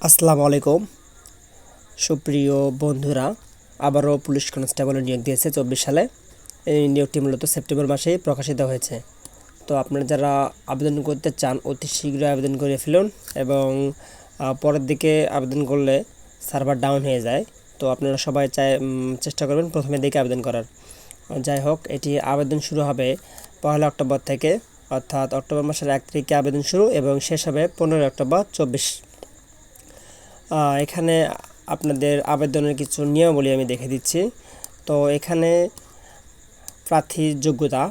আসসালামু আলাইকুম সুপ্রিয় বন্ধুরা। আবারও পুলিশ কনস্টেবলের নিয়োগ দিয়েছে 24 সালে। এই নিয়োগটি মূলত সেপ্টেম্বর মাসেই প্রকাশিত হয়েছে। তো আপনারা যারা আবেদন করতে চান অতি শীঘ্রই আবেদন করে ফেলুন এবং পরের দিকে আবেদন করলে সার্ভার ডাউন হয়ে যায়। তো আপনারা সবাই চেষ্টা করবেন প্রথমের দিকে আবেদন করার। যাই হোক, এটি আবেদন শুরু হবে 1 অক্টোবর থেকে, অর্থাৎ অক্টোবর মাসের 1 তারিখে আবেদন শুরু এবং শেষ হবে 15 অক্টোবর 24। এখানে আপনাদের আবেদনের কিছু নিয়মাবলী আমি দেখে দিচ্ছি। তো এখানে প্রার্থীর যোগ্যতা,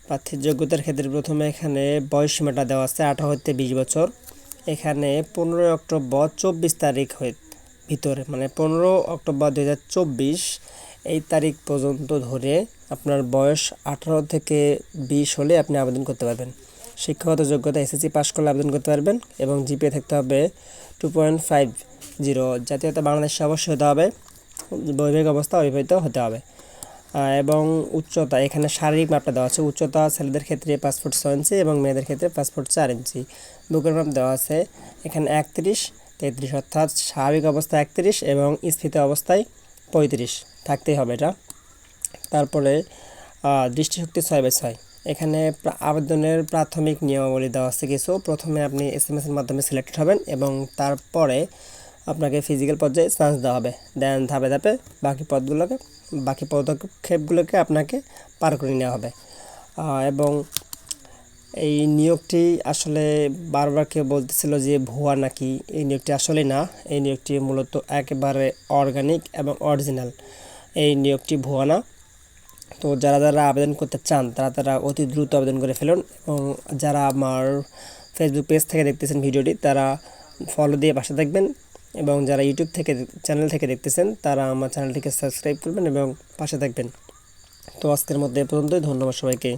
প্রার্থীর যোগ্যতার ক্ষেত্রে প্রথমে এখানে বয়সসীমাটা দেওয়া আছে 18 হতে 20 বছর। এখানে 15 অক্টোবর 24 তারিখ ভিতরে, মানে 15 অক্টোবর 2024 এই তারিখ পর্যন্ত ধরে আপনার বয়স 18 থেকে 20 হলে আপনি আবেদন করতে পারবেন। শিক্ষাগত যোগ্যতা এসএসসি পাস করলে আবেদন করতে পারবেন এবং জিপিএ থাকতে হবে 2.50। জাতীয়তা বাংলাদেশে অবশ্যই হতে হবে, বৈবাহিক অবস্থা অবিবাহিত হতে হবে। এবং উচ্চতা, এখানে শারীরিক মাপটা দেওয়া আছে। উচ্চতা ছেলেদের ক্ষেত্রে 5 ফুট 6 ইঞ্চি এবং মেয়েদের ক্ষেত্রে 5 ফুট 4 ইঞ্চি। বুকের মাপ দেওয়া আছে এখানে 31-33, অর্থাৎ স্বাভাবিক অবস্থায় 31 এবং স্ফীত অবস্থায় 35 থাকতেই হবে এটা। তারপরে দৃষ্টিশক্তি 6/6। এখানে আবেদনের প্রাথমিক নিয়মাবলী দেওয়া আছে কিছু। প্রথমে আপনি এসএমএসের মাধ্যমে সিলেক্টেড হবেন এবং তারপরে আপনাকে ফিজিক্যাল পর্যায়ে চান্স দেওয়া হবে। দেন ধাপে ধাপে বাকি পদক্ষেপগুলোকে আপনাকে পার করে নেওয়া হবে। এবং এই নিয়োগটি আসলে বারবার কেউ বলতেছিল যে ভুয়া নাকি, এই নিয়োগটি আসলে না। এই নিয়োগটি মূলত একেবারে অর্গানিক এবং অরিজিনাল। এই নিয়োগটি ভুয়া না। তো যারা আবেদন করতে চান তারা অতি দ্রুত আবেদন করে ফেলুন এবং যারা আমার ফেসবুক পেজ থেকে দেখতেছেন ভিডিওটি তারা ফলো দিয়ে পাশে থাকবেন এবং যারা ইউটিউব থেকে চ্যানেল থেকে দেখতেছেন তারা আমার চ্যানেলটিকে সাবস্ক্রাইব করবেন এবং পাশে থাকবেন। তো আজকের মধ্যে এ পর্যন্তই। ধন্যবাদ সবাইকে।